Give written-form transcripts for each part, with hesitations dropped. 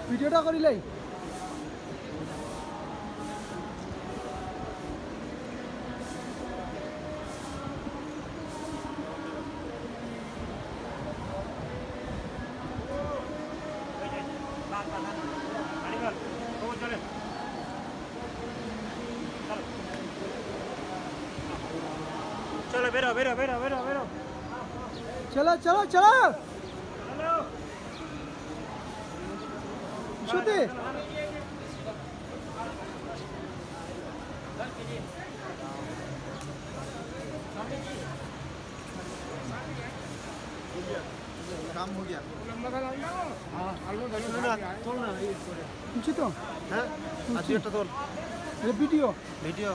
ভিডিওটা করিলাই चलो बेरो बेरो बेरो बेरो बेरो चलो चलो चलो शुद्धि काम हो गया বুঝছি তো হ্যাঁ আজকে একটা তোর ভিডিও ভিডিও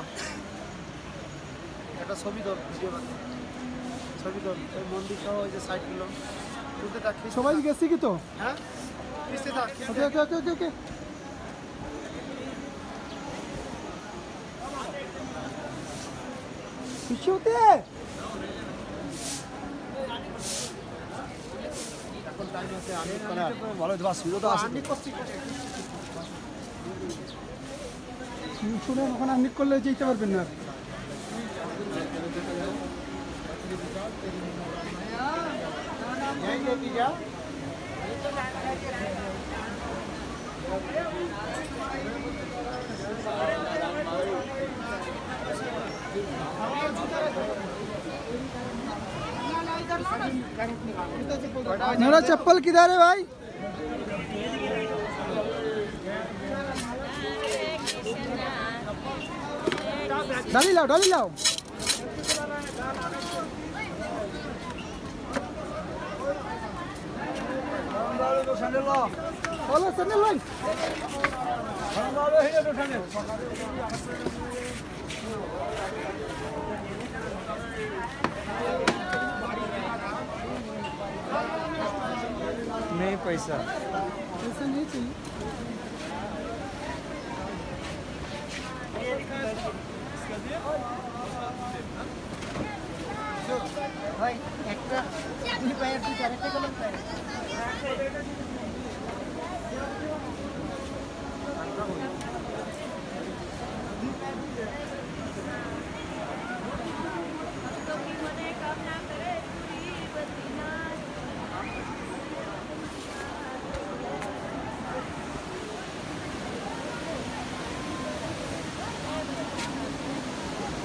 একটা ছবি তোর ভিডিও ছবি তোর ওই মন্দির সহ ওই যে সাইডগুলো তুলতে থাক সবাই গেছে কি তো হ্যাঁ কিসে থাক ওকে ওকে ওকে ওকে ওকে খুশি হতে এখন টাইম আছে আমি ভালো বাস সুবিধা আছে আমি করছি শুনে ওখানে আপনি করলে যেতে পারবেন না यहीं लेके जा मेरा चप्पल किधर है भाई डाली लाओ Hola, sandal line. नहीं पैसा पैसा नहीं चाहिए भाई एक्स्ट्रा দুই পায়ের দুই আরেকটা কলম পায়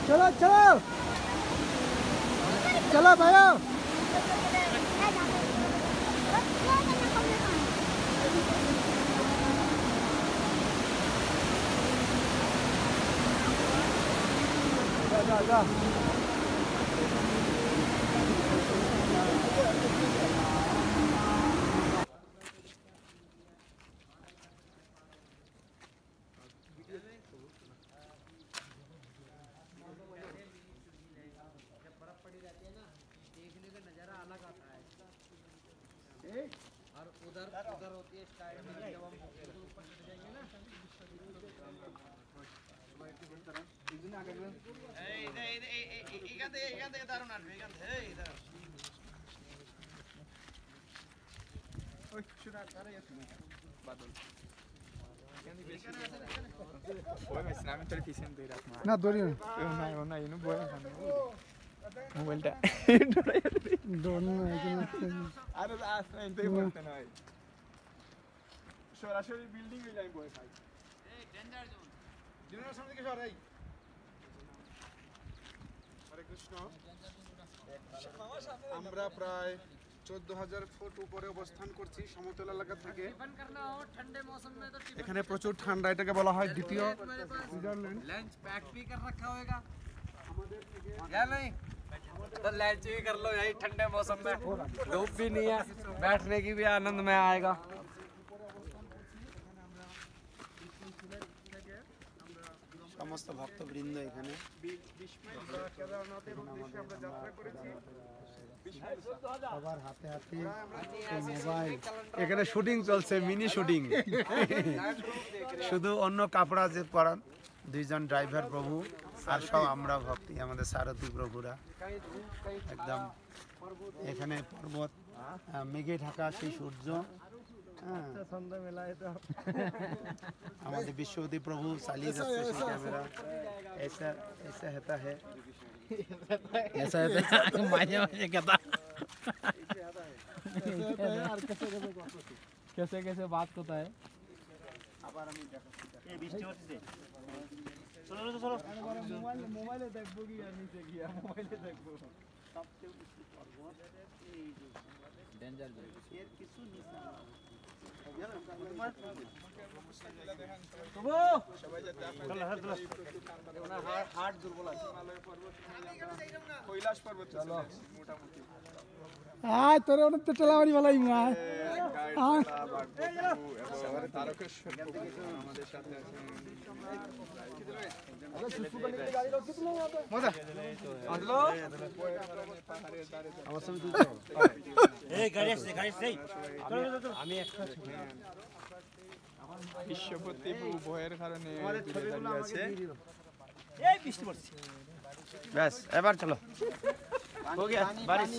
चलो चलो चलो भाइयों जा और उधर उधर होती है स्टाइल में जब हम ऊपर चढ़ जाएंगे ना ना दौड़ी মোবাইলটা আরে আসলে এটাই বলতে নয় সরাসরি বিল্ডিং এ যাই বয় ভাই এই ডেঞ্জার জোন জোনের সামনে থেকে সর এই হরে কৃষ্ণ আমরা প্রায় 14000 ফুট উপরে অবস্থান করছি সমতল এলাকা থেকে এখানে প্রচুর ঠান্ডা এটাকে বলা হয় দ্বিতীয় সুইজারল্যান্ড लंच पैक भी कर रखा होगा क्या नहीं तो लंच भी कर लो यही ठंडे मौसम में धूप भी नहीं है बैठने की भी आनंद में आएगा समस्त भक्तवृंद এখানে সবার হাতে হাতে মোবাইল এখানে শুটিং চলছে মিনি শুটিং শুধু অন্য কাপড়া যে পরান দুইজন ড্রাইভার প্রভু আর সব আমরা ভক্তি আমাদের সারথী প্রভুরা একদম এখানে পর্বত মেঘে ঢাকা সেই সূর্য সন্ধ্যা মেলায় তো আমাদের বিশ্বপতি প্রভু চালিয়ে যাচ্ছে সেই ক্যামেরা ऐसा ऐसा होता है ऐसा है मायने मायने कहता कैसे कैसे बात होता है মোবাইলে দেখবো কি আর নিচে গিয়া মোবাইলে দেখবো डेंजर কৈলাস পর্বত চলো মোটামুটি আয় তোরে অনেক তো টেলামারি বলাই আয় তারকেশ্বর আমাদের সাথে আছেন বিশ্বপতি ভয়ের কারণে দাঁড়িয়ে আছে बस এবার চলো हो गया बारिश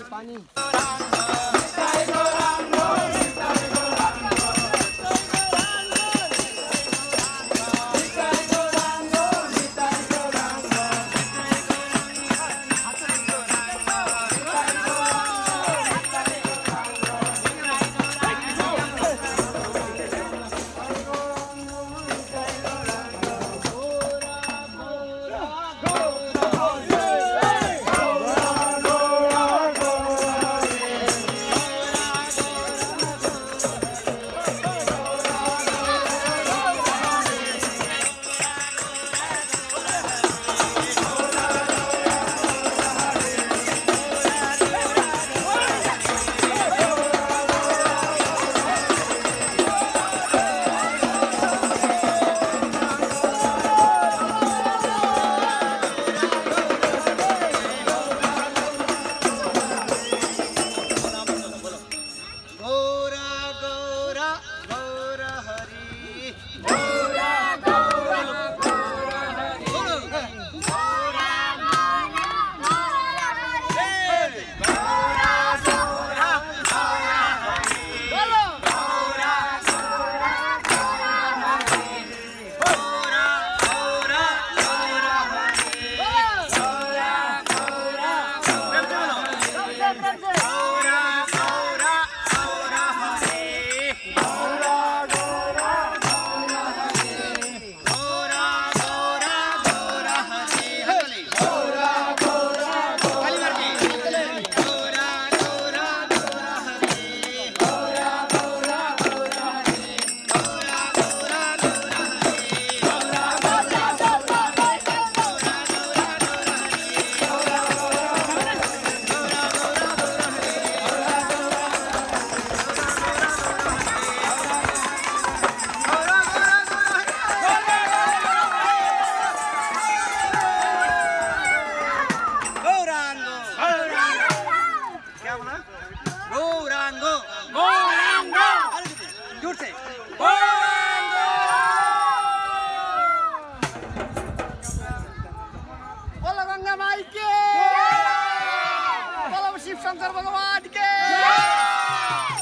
शंकर भगवान के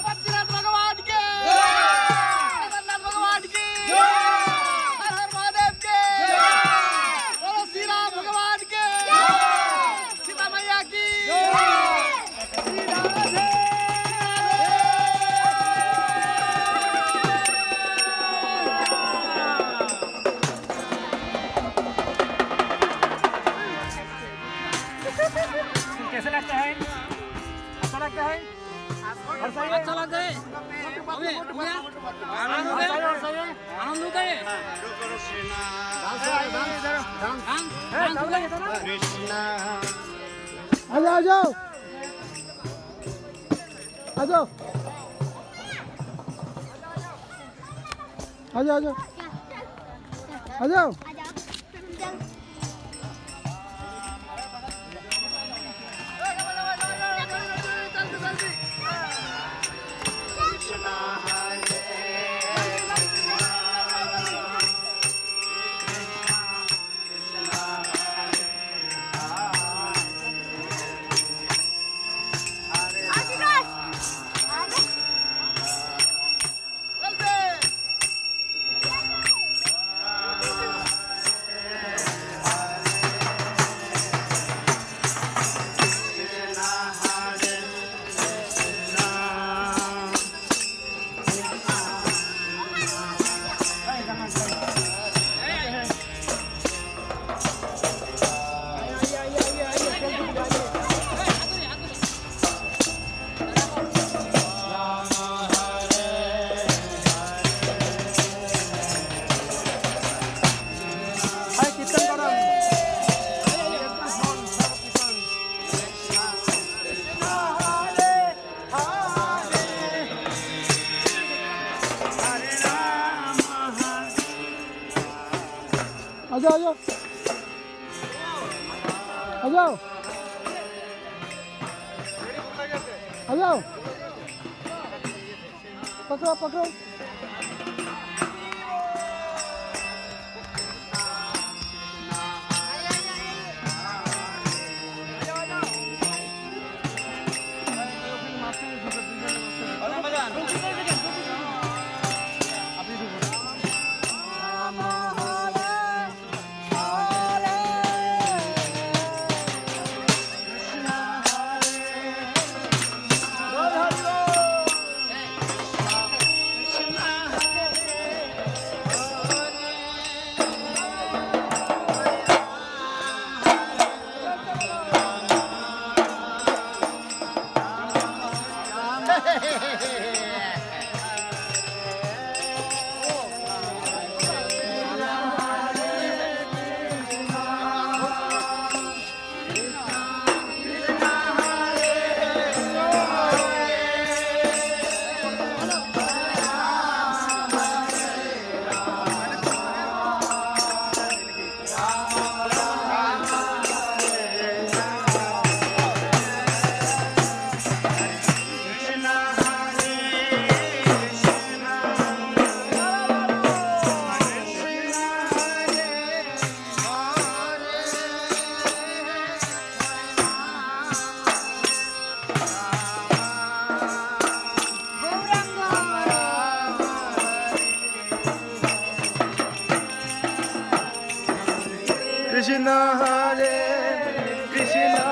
बद्रीनाथ भगवान के केदारनाथ भगवान की हर हर महादेव के बोलो श्री राम भगवान के सीता मैया की श्री राधे कैसे लगता है अच्छा लगता है अच्छा लगता है आनंद होता है आ जाओ आ जाओ आ जाओ आ जाओ आ जाओ आ जाओ आ जाओ आ जाओ पकड़ो पकड़ो Krishna Hare Krishna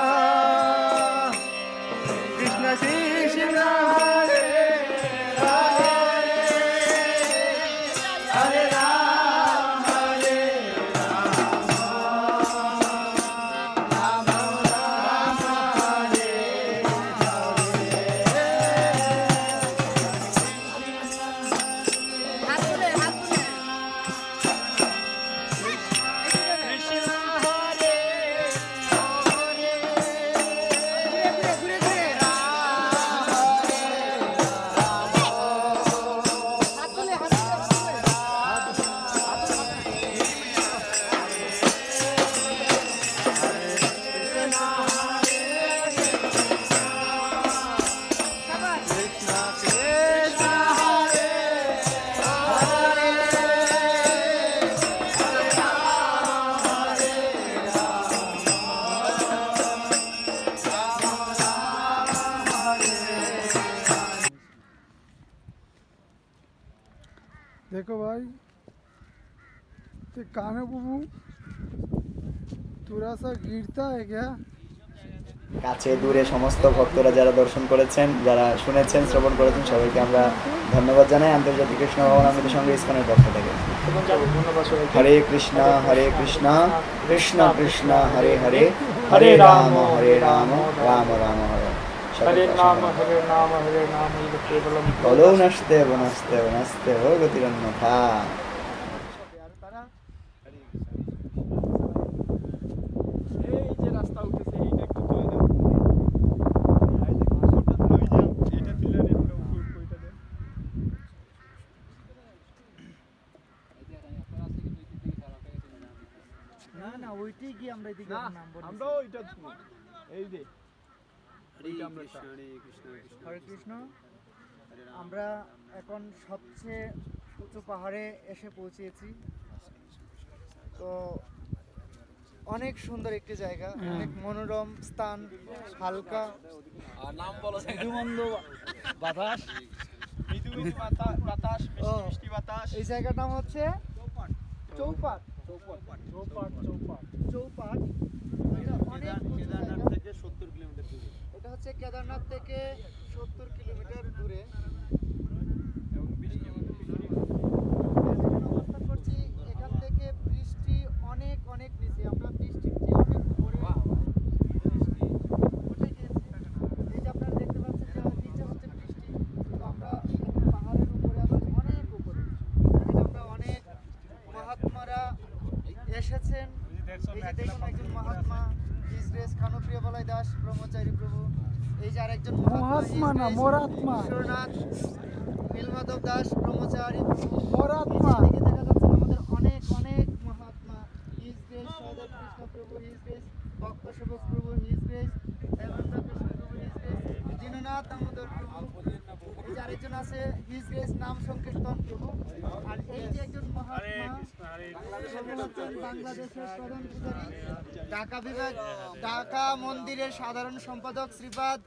Krishna Krishna Hare Hare Hare Ram Hare Ram Ram Hare देखो भाई तो कान्हा बाबू थोड़ा सा गिरता है क्या কাছে দূরে সমস্ত ভক্তরা যারা দর্শন করেছেন, যারা শুনেছেন, শ্রবণ করেছেন, সবাইকে আমরা ধন্যবাদ জানাই আন্তর্জাতিক কৃষ্ণ ভবনামৃত সংঘ ইসকনের পক্ষ থেকে। হরে কৃষ্ণ কৃষ্ণ কৃষ্ণ হরে হরে, হরে রাম রাম রাম হরে। हरे नाम केवलम বলো নাস্তে বনাস্তে বনাস্তে হো গতিরন্যথা। হরে কৃষ্ণ। আমরা এখন সবচেয়ে উঁচু পাহাড়ে এসে পৌঁছেছি। তো অনেক সুন্দর একটি জায়গা, অনেক মনোরম স্থান, হালকা মৃদুমন্দ বাতাস। এই জায়গার নাম হচ্ছে চৌপাট। এটা হচ্ছে কেদারনাথ থেকে 70 কিলোমিটার দূরে। অবস্থান করছি এখান থেকে বৃষ্টি অনেক অনেক নিচে, আমরা বৃষ্টির চেয়ে অনেক উপরে উঠে গেছি। এই যে আপনারা দেখতে পাচ্ছেন যে নিচে হচ্ছে বৃষ্টি, তো আমরা পাহাড়ের উপরে আছি, অনেক উপরে। আমরা অনেক মহাত্মারা এসেছেন। এই যে দেখুন একজন মহাত্মা ইসরেস কানুপ্রিয় বলাই দাস ব্রহ্মচারী প্রভু। এই যে আরেকজন মহাত্মা না মোরাত্মা, ঈশ্বরনাথ নীলমাধব দাস ব্রহ্মচারী প্রভু। মোরাত্মা দেখা যাচ্ছে আমাদের অনেক অনেক মহাত্মা প্রভু। আর এই যে একজন মহাত্মা বাংলাদেশের প্রধান পূজারী, ঢাকা বিভাগ ঢাকা মন্দিরের সাধারণ সম্পাদক শ্রীপাদ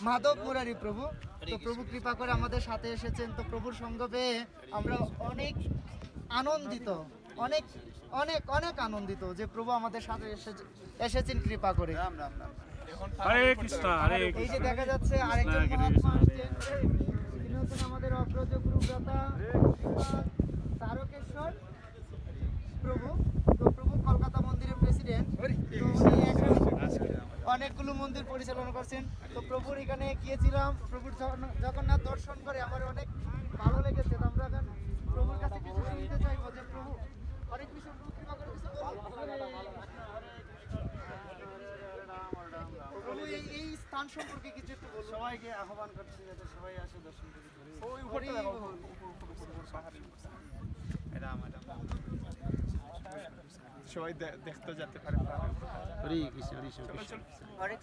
মাধব মুরারি প্রভু। তো প্রভু কৃপা করে আমাদের সাথে এসেছেন। তো প্রভুর সঙ্গ পেয়ে আমরা অনেক আনন্দিত, অনেক অনেক অনেক আনন্দিত যে প্রভু আমাদের সাথে এসেছেন কৃপা করে। হরে কৃষ্ণ, হরে এই কৃষ্ণ। যে দেখা যাচ্ছে আরেকজন মহাত্মা আসছেন, তিনি হচ্ছেন আমাদের অগ্রজ গুরুব্রতা তারকেশ্বর প্রভু। তো প্রভু কলকাতা মন্দিরের প্রেসিডেন্ট। তো উনি এখন অনেকগুলো মন্দির পরিচালনা করছেন। তো প্রভুর এখানে গিয়েছিলাম, প্রভুর জগন্নাথ দর্শন করে আমার অনেক ভালো লেগেছে। তো আমরা এখন প্রভুর কাছে কিছু শুনতে চাইবো যে প্রভু হরে কৃষ্ণ, প্রভু কৃপা করে কিছু বলুন। প্রভু এই স্থান সম্পর্কে কিছু একটু বলুন। সবাইকে আহ্বান করছি যাতে সবাই আসে দর্শন করতে। ওই উপরে সবাই দেখতে যেতে পারে। হরে কৃষ্ণ, হরে কৃষ্ণ। হরে